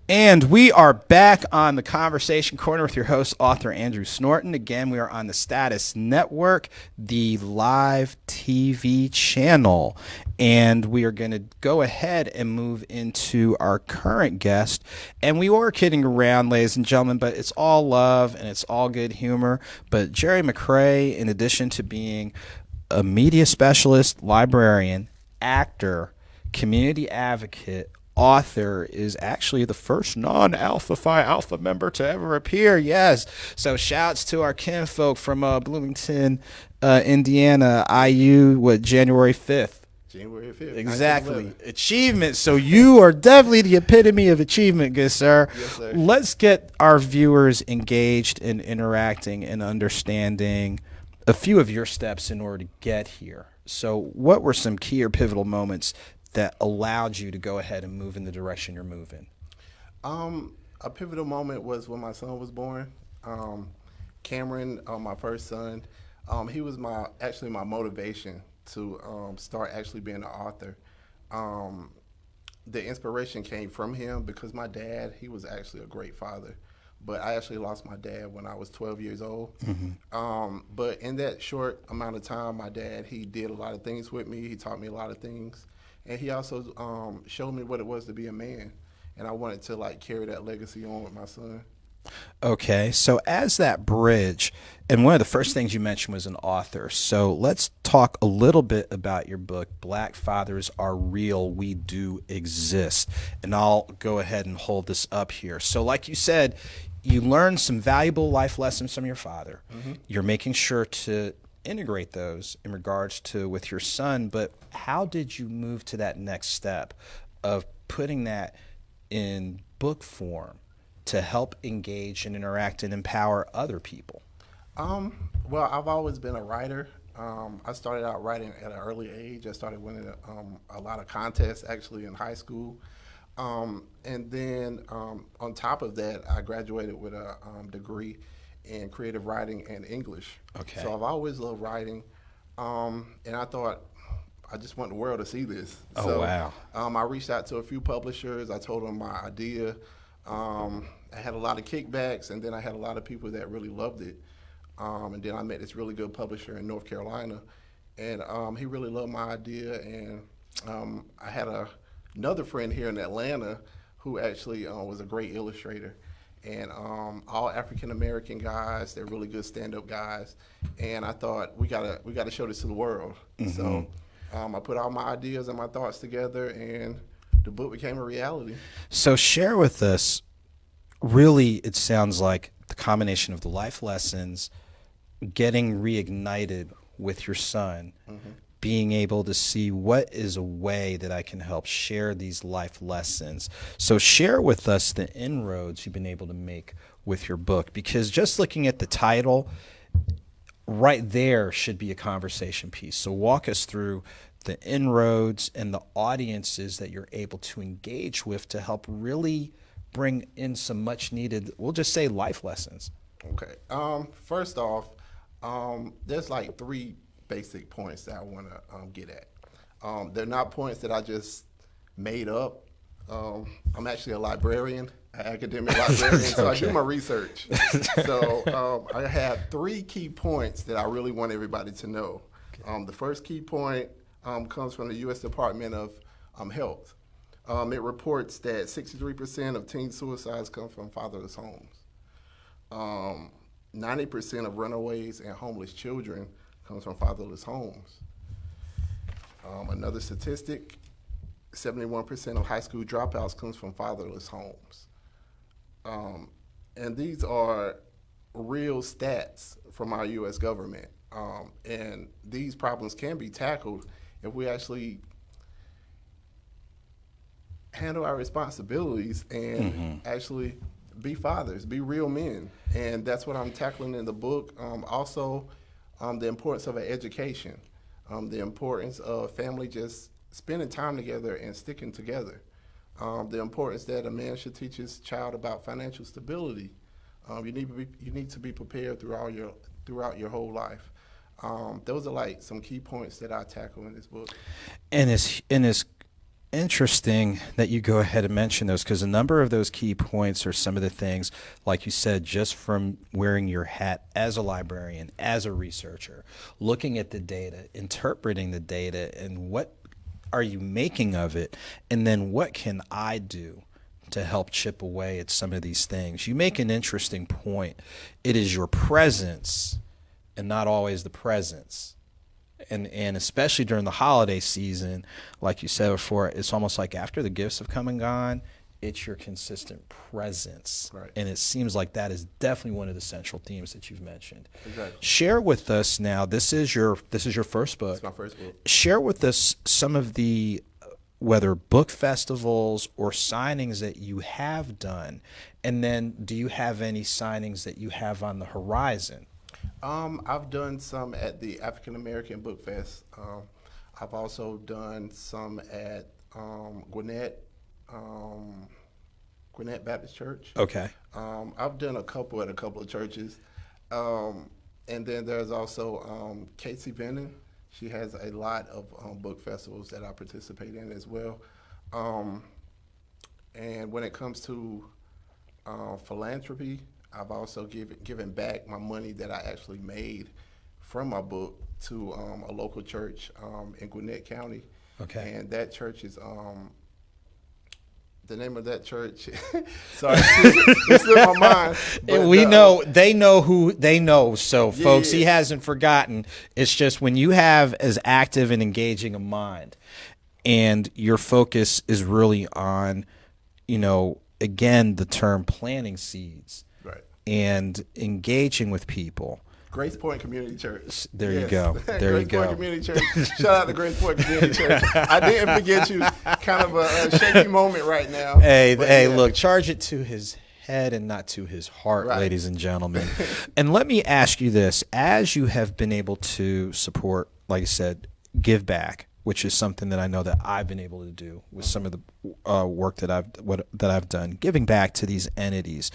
And we are back on the Conversation Corner with your host, author Andrew Snorton. Again, we are on the Status Network, the live TV channel. And we are going to go ahead and move into our current guest. And we were kidding around, ladies and gentlemen, but it's all love and it's all good humor. But Jerry McCrae, in addition to being a media specialist, librarian, actor, community advocate, author, is actually the first non-Alpha Phi Alpha member to ever appear. Yes. So shouts to our kinfolk from Bloomington, Indiana, IU, January 5th. January 5th. Exactly. Achievement. So you are definitely the epitome of achievement, good sir. Yes, sir. Let's get our viewers engaged in interacting and understanding a few of your steps in order to get here. So what were some key or pivotal moments that allowed you to go ahead and move in the direction you're moving? A pivotal moment was when my son was born. Cameron, my first son, he was actually my motivation to start actually being an author. The inspiration came from him because my dad, he was actually a great father. But I actually lost my dad when I was 12 years old. But in that short amount of time, my dad, he did a lot of things with me. He taught me a lot of things. And he also showed me what it was to be a man. And I wanted to like carry that legacy on with my son. Okay, so as that bridge, and one of the first things you mentioned was an author. So let's talk a little bit about your book, Black Fathers Are Real, We Do Exist. And I'll go ahead and hold this up here. So like you said, you learned some valuable life lessons from your father. You're making sure to integrate those in regards to with your son, but how did you move to that next step of putting that in book form to help engage and interact and empower other people? Well, I've always been a writer. I started out writing at an early age. I started winning a lot of contests actually in high school. And then on top of that, I graduated with a degree in creative writing and English. Okay. So I've always loved writing. And I thought, I just want the world to see this. Oh, So, wow. I reached out to a few publishers. I told them my idea. I had a lot of kickbacks, and then I had a lot of people that really loved it. And then I met this really good publisher in North Carolina, and he really loved my idea. And I had another friend here in Atlanta who actually was a great illustrator. And all African American guys, they're really good stand-up guys. And I thought we gotta show this to the world. So I put all my ideas and my thoughts together, and the book became a reality. So share with us, really, it sounds like the combination of the life lessons, getting reignited with your son, being able to see what is a way that I can help share these life lessons. So share with us the inroads you've been able to make with your book, because just looking at the title right there should be a conversation piece. So walk us through the inroads and the audiences that you're able to engage with to help really bring in some much needed, we'll just say, life lessons. Okay. First off, there's like three basic points that I want to get at. They're not points that I just made up. I'm actually a librarian, an academic librarian, so I do my research. So I have three key points that I really want everybody to know. The first key point comes from the U.S. Department of Health. It reports that 63% of teen suicides come from fatherless homes. 90% of runaways and homeless children comes from fatherless homes. Another statistic, 71% of high school dropouts comes from fatherless homes. And these are real stats from our U.S. government. And these problems can be tackled if we actually handle our responsibilities and actually be fathers, be real men. And that's what I'm tackling in the book. Also, the importance of an education, the importance of family just spending time together and sticking together, the importance that a man should teach his child about financial stability. You need to be prepared throughout your whole life. Those are like some key points that I tackle in this book. And as interesting that you go ahead and mention those, because a number of those key points are some of the things, like you said, just from wearing your hat as a librarian, as a researcher, looking at the data, interpreting the data, and what are you making of it, and then what can I do to help chip away at some of these things. You make an interesting point. It is your presence and not always the presence. And especially during the holiday season, like you said before, it's almost like after the gifts have come and gone, it's your consistent presence. Right. And it seems like that is definitely one of the central themes that you've mentioned. Exactly. Share with us now, this is your first book. It's my first book. Share with us some of the, whether book festivals or signings that you have done. And then do you have any signings that you have on the horizon? I've done some at the African American Book Fest. I've also done some at Gwinnett Baptist Church. Okay. I've done a couple at a couple of churches. And then there's also Casey Vennon. She has a lot of book festivals that I participate in as well. And when it comes to philanthropy, I've also given back my money that I actually made from my book to a local church in Gwinnett County. Okay. And that church is the name of that church. Sorry, it slipped my mind. But, they know who they know. So, folks, he hasn't forgotten. It's just when you have as active and engaging a mind, and your focus is really on, again, the term planting seeds. Right. And engaging with people. Grace Point Community Church. There you go. There you go. Grace Point Community Church. Shout out to Grace Point Community Church. I didn't forget you. Kind of a shaky moment right now. Look, charge it to his head and not to his heart, right. Ladies and gentlemen. And let me ask you this. As you have been able to support, like I said, give back, which is something that I know that I've been able to do with some of the work that I've done, giving back to these entities.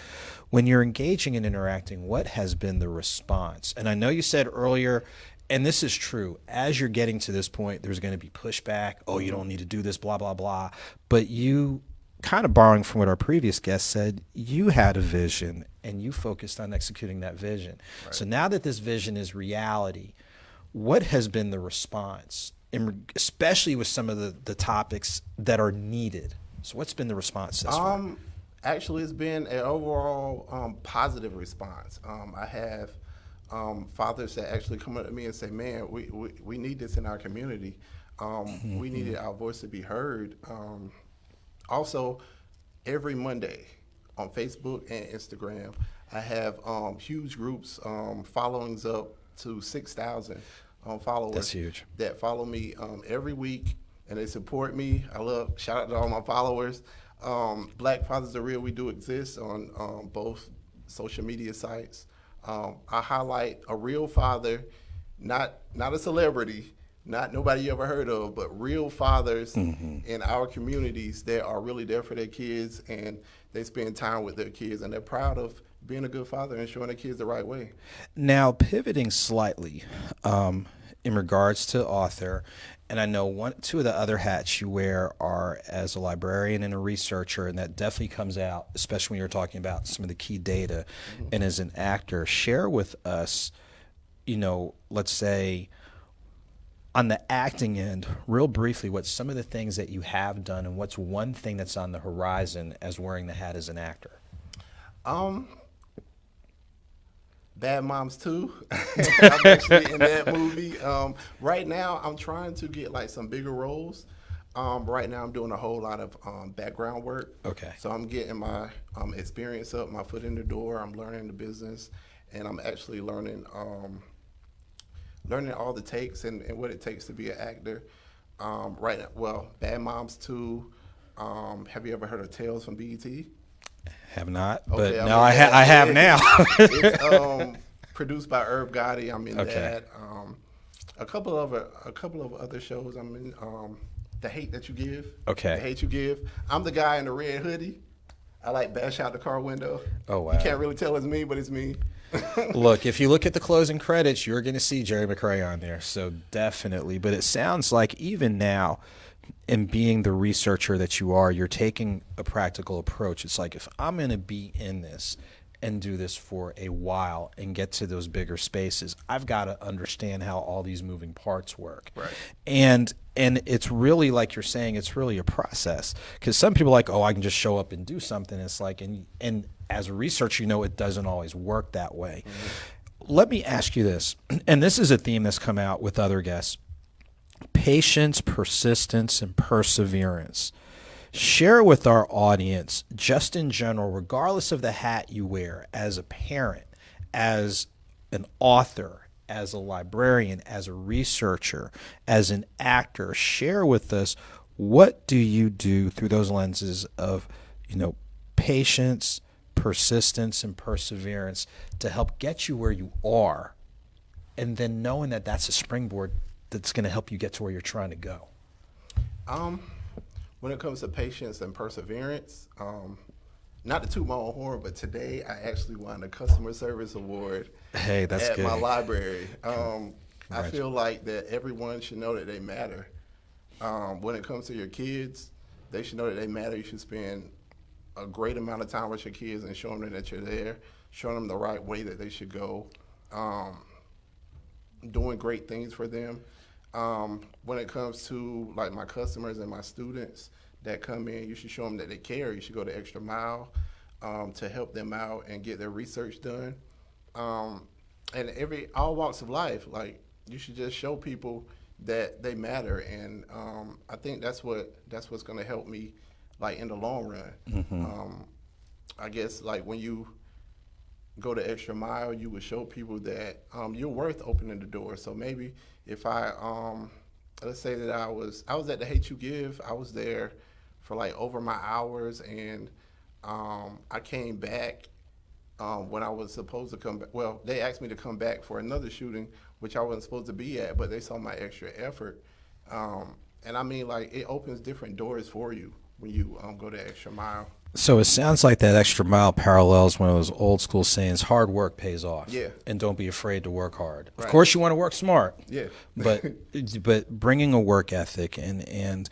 When you're engaging and interacting, what has been the response? And I know you said earlier, and this is true, as you're getting to this point, there's going to be pushback. Oh, you don't need to do this, blah, blah, blah. But you, kind of borrowing from what our previous guest said, you had a vision and you focused on executing that vision. Right. So now that this vision is reality, what has been the response? Especially with some of the topics that are needed. So what's been the response thus far? Actually, it's been an overall positive response. I have fathers that actually come up to me and say, man, we need this in our community. We needed our voice to be heard. Also, every Monday on Facebook and Instagram, I have huge groups, followings up to 6,000. Followers. That's huge. That follow me every week, and they support me. Shout out to all my followers. Black Fathers Are Real, we do exist on both social media sites. I highlight a real father, not a celebrity, not nobody you ever heard of, but real fathers in our communities that are really there for their kids, and they spend time with their kids, and they're proud of being a good father and showing their kids the right way. Now, pivoting slightly in regards to author, and I know two of the other hats you wear are as a librarian and a researcher, and that definitely comes out, especially when you're talking about some of the key data. And as an actor, share with us, let's say on the acting end, real briefly, what some of the things that you have done and what's one thing that's on the horizon as wearing the hat as an actor. Bad Moms 2. I'm actually in that movie. Right now, I'm trying to get some bigger roles. Right now, I'm doing a whole lot of background work. Okay. So I'm getting my experience up, my foot in the door. I'm learning the business, and I'm actually learning all the takes and what it takes to be an actor. Right now, Bad Moms 2. Have you ever heard of Tales from BET? Have not, but okay, now I have now. It's produced by Herb Gotti. I'm in that. A couple of other shows. I'm in The Hate That You Give. Okay. The Hate You Give. I'm the guy in the red hoodie. I bash out the car window. Oh wow! You can't really tell it's me, but it's me. Look, if you look at the closing credits, you're going to see Jerry McRae on there. So definitely. But it sounds like even now, and being the researcher that you are, you're taking a practical approach. It's like, if I'm going to be in this and do this for a while and get to those bigger spaces, I've got to understand how all these moving parts work. Right. And it's really, like you're saying, it's really a process, because some people are like, oh, I can just show up and do something. It's like, and as a researcher, it doesn't always work that way. Mm-hmm. Let me ask you this, and this is a theme that's come out with other guests: patience, persistence, and perseverance. Share with our audience, just in general, regardless of the hat you wear, as a parent, as an author, as a librarian, as a researcher, as an actor, share with us, what do you do through those lenses of, patience, persistence, and perseverance to help get you where you are, and then knowing that that's a springboard that's going to help you get to where you're trying to go? When it comes to patience and perseverance, not to toot my own horn, but today I actually won a customer service award. Hey, that's at good. my library. I feel like that everyone should know that they matter. When it comes to your kids, they should know that they matter. You should spend a great amount of time with your kids and show them that you're there, showing them the right way that they should go, doing great things for them. When it comes to like my customers and my students that come in, you should show them that they care. You should go the extra mile to help them out and get their research done. And all walks of life, like, you should just show people that they matter. And I think that's what's going to help me, like, in the long run. Mm-hmm. I guess, like, when you go the extra mile, you would show people that you're worth opening the door. So maybe if let's say that I was at the Hate You Give, I was there for like over my hours, and I came back when I was supposed to come back. Well, they asked me to come back for another shooting, which I wasn't supposed to be at, but they saw my extra effort. And I mean, like, it opens different doors for you when you go the extra mile. So it sounds like that extra mile parallels one of those old school sayings: hard work pays off. Yeah. And don't be afraid to work hard. Right. Of course, you want to work smart. Yeah. but bringing a work ethic, and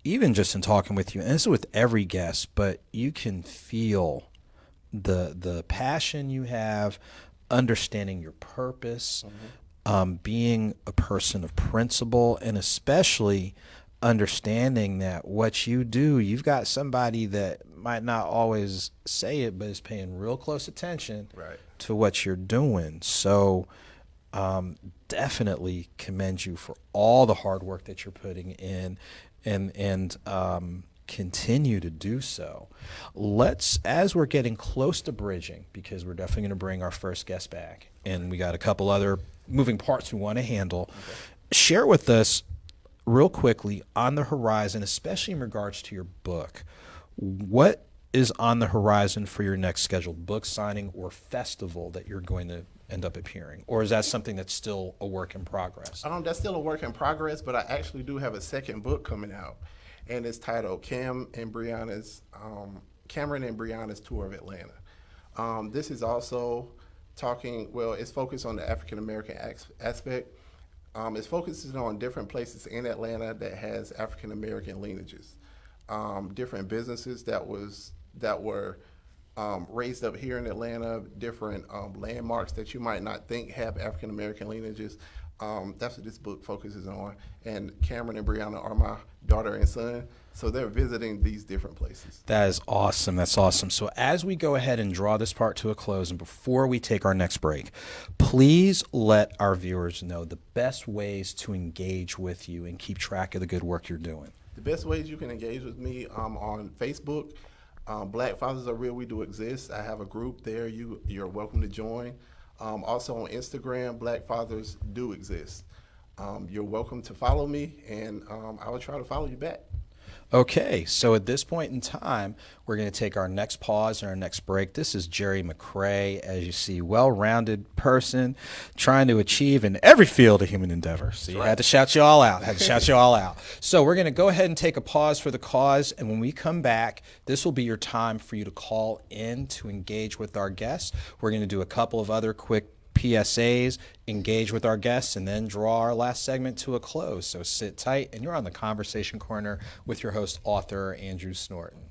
even just in talking with you, and this is with every guest, but you can feel the passion you have, understanding your purpose, being a person of principle, and especially understanding that what you do, you've got somebody that might not always say it, but is paying real close attention to what you're doing. So definitely commend you for all the hard work that you're putting in, and continue to do so. As we're getting close to bridging, because we're definitely going to bring our first guest back, and we got a couple other moving parts we want to handle. Share with us real quickly, on the horizon, especially in regards to your book, what is on the horizon for your next scheduled book signing or festival that you're going to end up appearing? Or is that something that's still a work in progress? That's still a work in progress, but I actually do have a second book coming out, and it's titled Cameron and Brianna's Tour of Atlanta. This is also it's focused on the African American aspect. It's focusing on different places in Atlanta that has African American lineages, different businesses that were raised up here in Atlanta, different landmarks that you might not think have African American lineages. That's what this book focuses on. And Cameron and Brianna are my daughter and son, so they're visiting these different places. That is awesome. That's awesome. So as we go ahead and draw this part to a close, and before we take our next break, please let our viewers know the best ways to engage with you and keep track of the good work you're doing. The best ways you can engage with me on Facebook, Black Fathers Are Real, We Do Exist. I have a group there. You're welcome to join. Also on Instagram, Black Fathers Do Exist. You're welcome to follow me, and I will try to follow you back. Okay, so at this point in time, we're going to take our next pause and our next break. This is Jerry McCray, as you see, well-rounded person trying to achieve in every field of human endeavor. So you had to shout you all out. So we're going to go ahead and take a pause for the cause, and when we come back, this will be your time for you to call in to engage with our guests. We're going to do a couple of other quick PSAs, engage with our guests, and then draw our last segment to a close. So sit tight, and you're on the Conversation Corner with your host, author Andrew Snorton.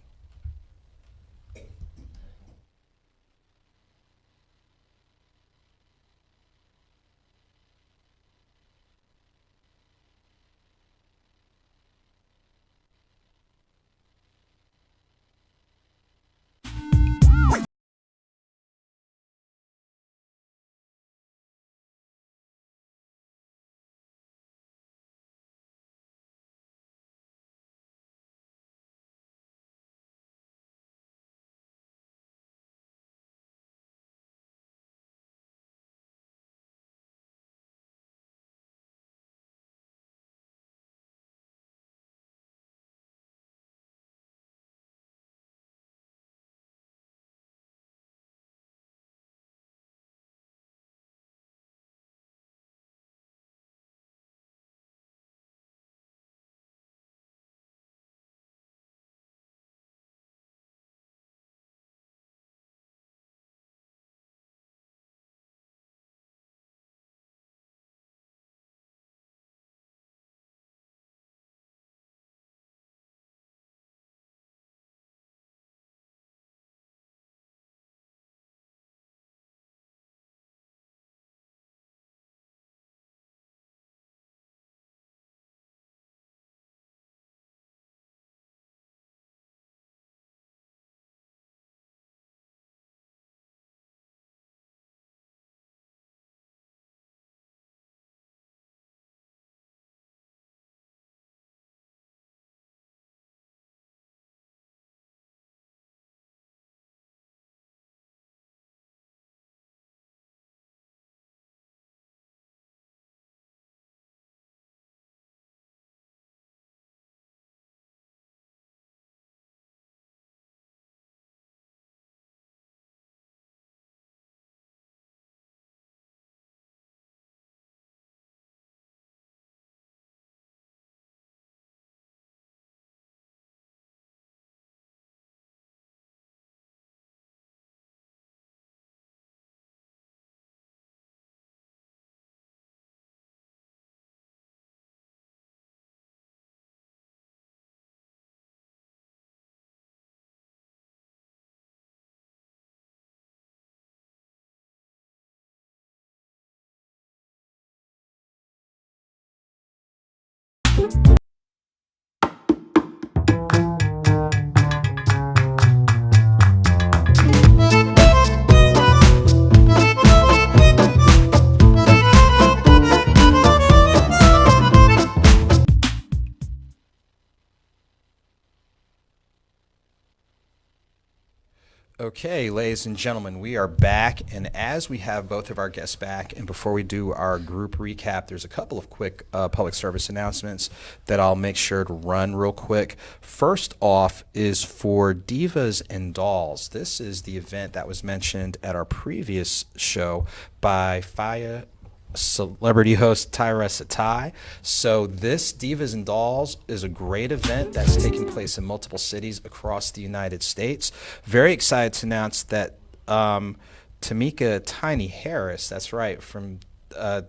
Okay, ladies and gentlemen, we are back. And as we have both of our guests back, and before we do our group recap, there's a couple of quick public service announcements that I'll make sure to run real quick. First off is for Divas and Dolls. This is the event that was mentioned at our previous show by Faya celebrity host Tyra Satai. So this Divas and Dolls is a great event that's taking place in multiple cities across the United States. Very excited to announce that Tamika Tiny Harris, that's right, from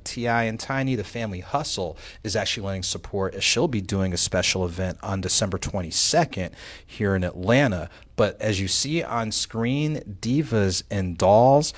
T.I. and Tiny, the Family Hustle, is actually lending support as she'll be doing a special event on December 22nd here in Atlanta. But as you see on screen, Divas and Dolls,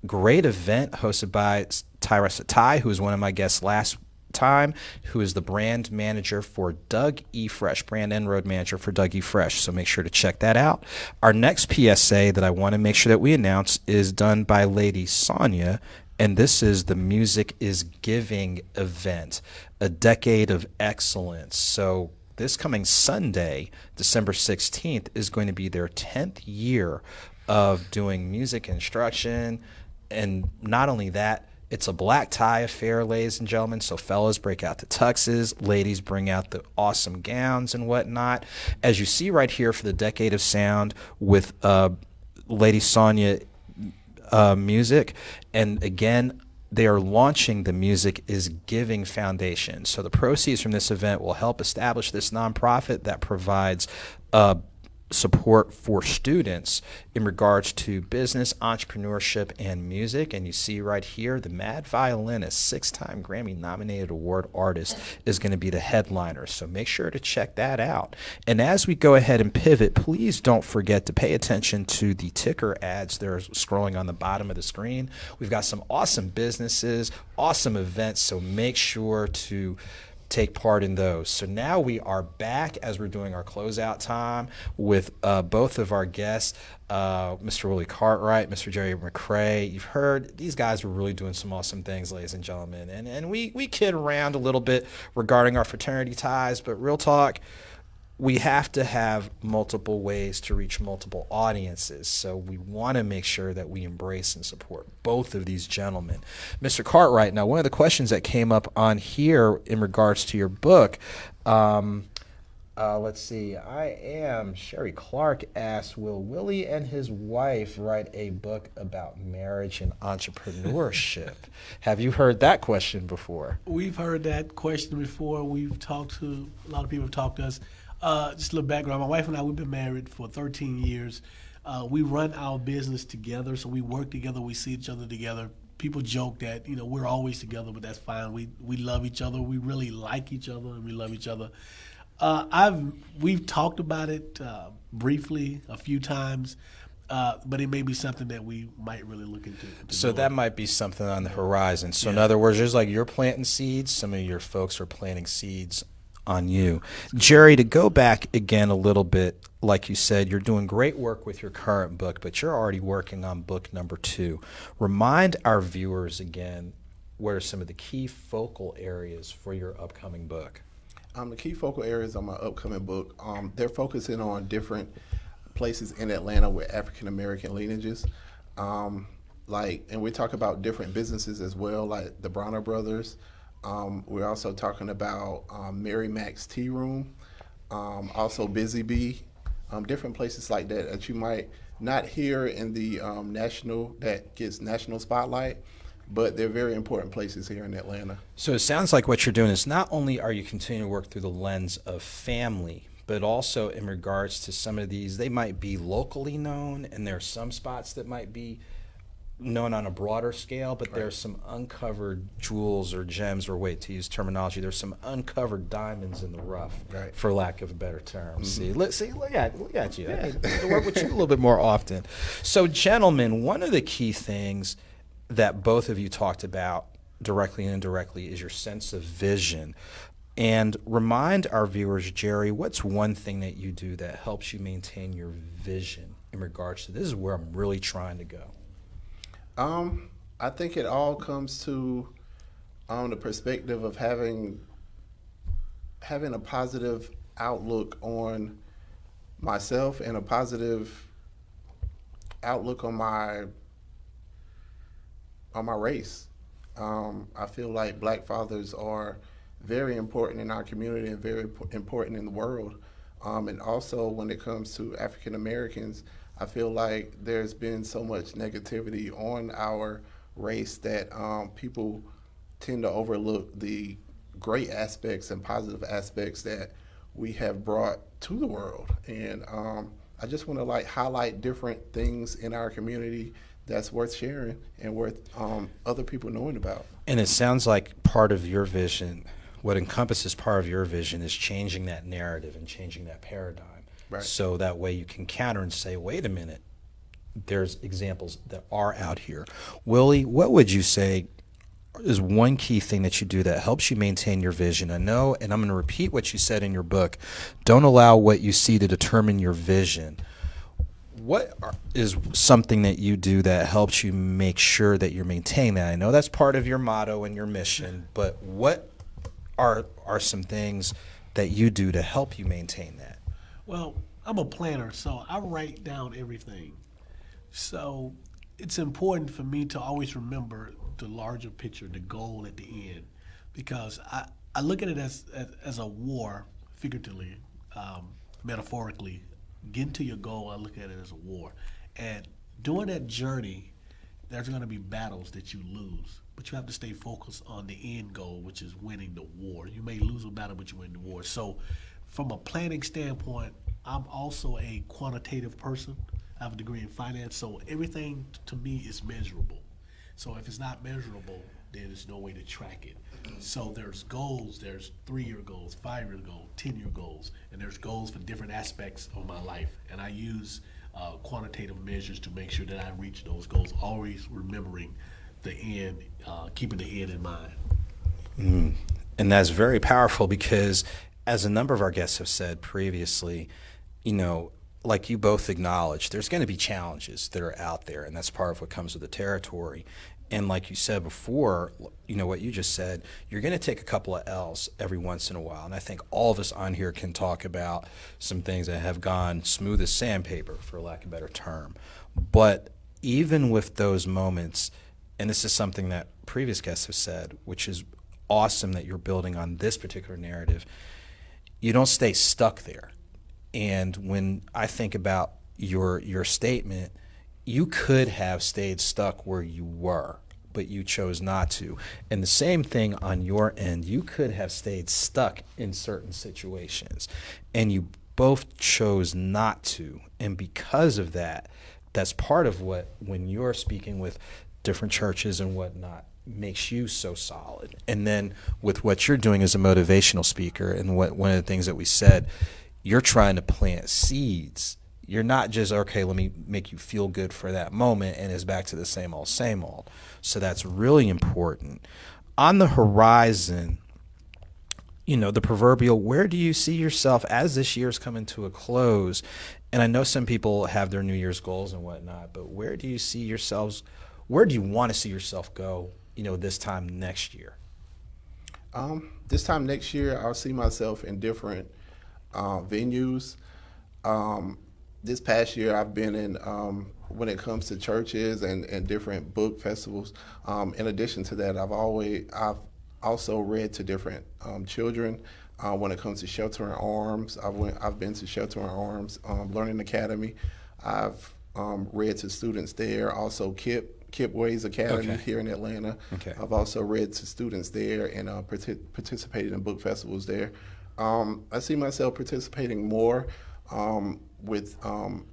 great event hosted by Tyra Satai, who was one of my guests last time, who is the brand manager for Doug E. Fresh, brand and road manager for Doug E. Fresh. So make sure to check that out. Our next PSA that I want to make sure that we announce is done by Lady Sonia, and this is the Music is Giving event, a decade of excellence. So this coming Sunday, December 16th, is going to be their 10th year of doing music instruction. And not only that, it's a black tie affair, ladies and gentlemen. So fellas, break out the tuxes. Ladies, bring out the awesome gowns and whatnot. As you see right here for the Decade of Sound with Lady Sonia music. And again, they are launching the Music is Giving Foundation. So the proceeds from this event will help establish this nonprofit that provides support for students in regards to business, entrepreneurship, and music. And you see right here, the Mad Violinist, 6-time Grammy-nominated award artist, is going to be the headliner. So make sure to check that out. And as we go ahead and pivot, please don't forget to pay attention to the ticker ads that are scrolling on the bottom of the screen. We've got some awesome businesses, awesome events, so make sure to take part in those. So now we are back as we're doing our closeout time with both of our guests, Mr. Willie Cartwright, Mr. Jerry McCrae. You've heard these guys are really doing some awesome things, ladies and gentlemen. And we kid around a little bit regarding our fraternity ties, but real talk, we have to have multiple ways to reach multiple audiences. So we want to make sure that we embrace and support both of these gentlemen. Mr. Cartwright, now one of the questions that came up on here in regards to your book, let's see, Sherry Clark asked, will Willie and his wife write a book about marriage and entrepreneurship? Have you heard that question before? We've heard that question before. We've talked to, a lot of people have talked to us. Just a little background. My wife and I, we've been married for 13 years. We run our business together, so we work together. We see each other together. People joke that, we're always together, but that's fine. We love each other. We really like each other, and we love each other. We've talked about it briefly a few times, but it may be something that we might really look into. So that might be something on the horizon. So in other words, just like you're planting seeds, some of your folks are planting seeds on you. Jerry, to go back again a little bit, like you said, you're doing great work with your current book, but you're already working on book number 2. Remind our viewers again, what are some of the key focal areas for your upcoming book? The key focal areas on my upcoming book, they're focusing on different places in Atlanta with African American lineages. And we talk about different businesses as well, like the Bronner Brothers. We're also talking about Mary Mac's Tea Room, also Busy Bee, different places like that that you might not hear in the that gets national spotlight, but they're very important places here in Atlanta. So it sounds like what you're doing is not only are you continuing to work through the lens of family, but also in regards to some of these, they might be locally known, and there are some spots that might be known on a broader scale, but there's some uncovered jewels or gems, or to use terminology, there's some uncovered diamonds in the rough, for lack of a better term. Mm-hmm. Look at you. I need to work with you a little bit more often. So, gentlemen, one of the key things that both of you talked about directly and indirectly is your sense of vision. And remind our viewers, Jerry, what's one thing that you do that helps you maintain your vision in regards to this is where I'm really trying to go? I think it all comes to the perspective of having a positive outlook on myself and a positive outlook on my race. I feel like Black fathers are very important in our community and very important in the world. And also when it comes to African Americans, I feel like there's been so much negativity on our race that people tend to overlook the great aspects and positive aspects that we have brought to the world. And I just want to highlight different things in our community that's worth sharing and worth other people knowing about. And it sounds like part of your vision, what encompasses part of your vision, is changing that narrative and changing that paradigm. Right. So that way you can counter and say, wait a minute, there's examples that are out here. Willie, what would you say is one key thing that you do that helps you maintain your vision? I know, and I'm going to repeat what you said in your book, don't allow what you see to determine your vision. What is something that you do that helps you make sure that you're maintaining that? I know that's part of your motto and your mission, but what are some things that you do to help you maintain that? Well, I'm a planner, so I write down everything. So it's important for me to always remember the larger picture, the goal at the end, because I look at it as a war, figuratively, metaphorically. Getting to your goal, I look at it as a war. And during that journey, there's going to be battles that you lose, but you have to stay focused on the end goal, which is winning the war. You may lose a battle, but you win the war. So from a planning standpoint, I'm also a quantitative person. I have a degree in finance, so everything to me is measurable. So if it's not measurable, then there's no way to track it. So there's goals, there's 3-year goals, 5-year goals, 10-year goals, and there's goals for different aspects of my life. And I use quantitative measures to make sure that I reach those goals, always remembering the end, keeping the end in mind. And that's very powerful because, as a number of our guests have said previously, like you both acknowledge, there's going to be challenges that are out there, and that's part of what comes with the territory. And like you said before, what you just said, you're going to take a couple of L's every once in a while. And I think all of us on here can talk about some things that have gone smooth as sandpaper, for lack of a better term. But even with those moments, and this is something that previous guests have said, which is awesome that you're building on this particular narrative, you don't stay stuck there. And when I think about your statement, you could have stayed stuck where you were, but you chose not to. And the same thing on your end, you could have stayed stuck in certain situations, and you both chose not to. And because of that, that's part of what, when you're speaking with different churches and whatnot, makes you so solid. And then with what you're doing as a motivational speaker, and one of the things that we said, you're trying to plant seeds. You're not just, okay, let me make you feel good for that moment, and it's back to the same old, same old. So that's really important. On the horizon, the proverbial, where do you see yourself as this year's coming to a close? And I know some people have their New Year's goals and whatnot, but where do you want to see yourself go, this time next year? This time next year, I'll see myself in different venues. This past year, I've been in, when it comes to churches and different book festivals. In addition to that, I've also read to different children. When it comes to Shelter in Arms, I've been to Shelter in Arms Learning Academy. I've read to students there. Also, Kip Ways Academy here in Atlanta. Okay. I've also read to students there and participated in book festivals there. I see myself participating more with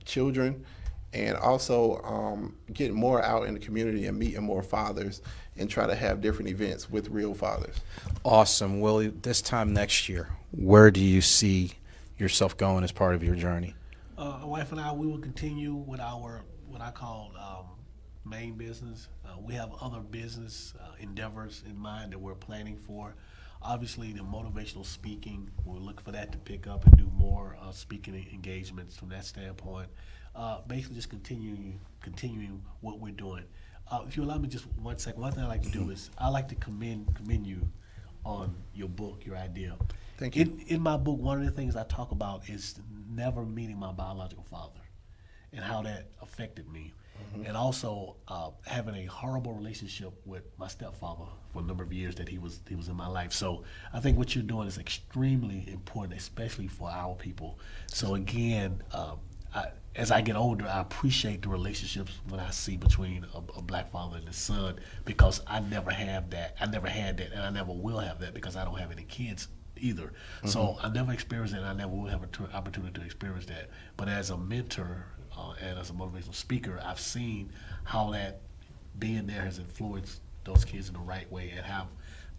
children, and also getting more out in the community and meeting more fathers and try to have different events with real fathers. Awesome. Willie, this time next year, where do you see yourself going as part of your journey? My wife and I, we will continue with our, what I call main business. We have other business endeavors in mind that we're planning for. Obviously, the motivational speaking, we'll look for that to pick up and do more speaking engagements from that standpoint. Basically, just continuing what we're doing. If you allow me just 1 second, one thing I like to do is I like to commend you on your book, your idea. Thank you. In my book, one of the things I talk about is never meeting my biological father and how that affected me. Mm-hmm. And also having a horrible relationship with my stepfather for a number of years that he was in my life. So I think what you're doing is extremely important, especially for our people. So again, as I get older, I appreciate the relationships when I see between a black father and his son, because I never have that. I never had that, and I never will have that because I don't have any kids either. Mm-hmm. So I never experienced it, and I never will have an opportunity to experience that. But as a mentor and as a motivational speaker, I've seen how that being there has influenced those kids in the right way, and how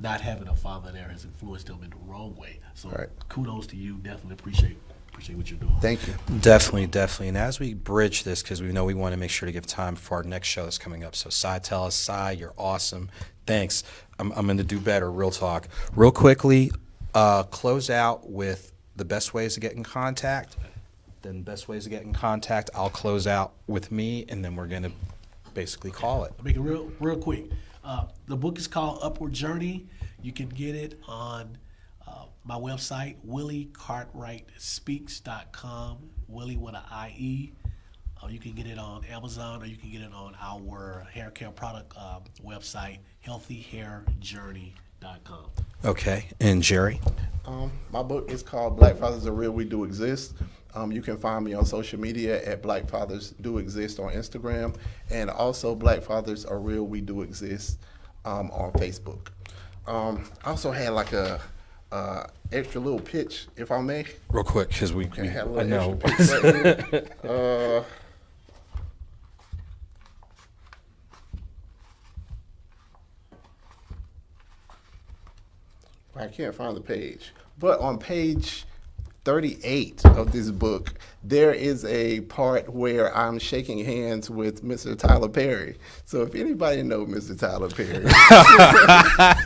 not having a father there has influenced them in the wrong way. So kudos to you. Definitely appreciate what you're doing. Thank you. Definitely. And as we bridge this, because we know we want to make sure to give time for our next show that's coming up. So Cy, tell us, Cy, you're awesome. Thanks. I'm going to do better, real talk. Real quickly, close out with the best ways to get in contact. Then best ways to get in contact. I'll close out with me, and then we're going to basically call it. I'll make it real quick. The book is called Upward Journey. You can get it on my website, williecartwrightspeaks.com, Willie with an I-E. You can get it on Amazon, or you can get it on our hair care product website, healthyhairjourney.com. Okay. And Jerry? My book is called Black Fathers Are Real, We Do Exist. You can find me on social media at Black Fathers Do Exist on Instagram, and also Black Fathers Are Real, We Do Exist on Facebook. I also had like a extra little pitch, if I may. Real quick, because we Have a I little know. extra pitch right here. I can't find the page, but on page 38 of this book, there is a part where I'm shaking hands with Mr. Tyler Perry. So if anybody knows Mr. Tyler Perry,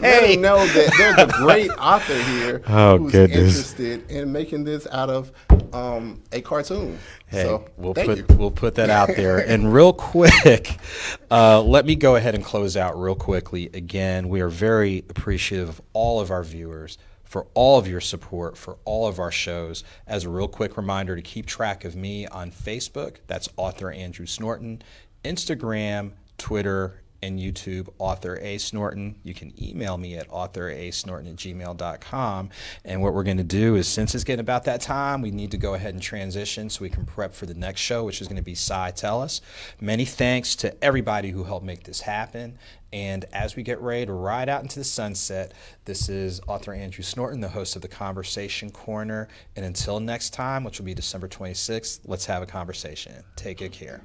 let him know that there's a great author here who's interested in making this out of a cartoon. Hey, so we'll put that out there. And real quick, let me go ahead and close out real quickly. Again, we are very appreciative of all of our viewers, for all of your support, for all of our shows. As a real quick reminder to keep track of me on Facebook, that's author Andrew Snorton, Instagram, Twitter, and YouTube, author A. Snorton. You can email me at authorsnorton@gmail.com. And what we're going to do is, since it's getting about that time, we need to go ahead and transition so we can prep for the next show, which is going to be Cy Tell Us. Many thanks to everybody who helped make this happen. And as we get ready to ride out into the sunset, this is author Andrew Snorton, the host of the Conversation Corner. And until next time, which will be December 26th, let's have a conversation. Take good care.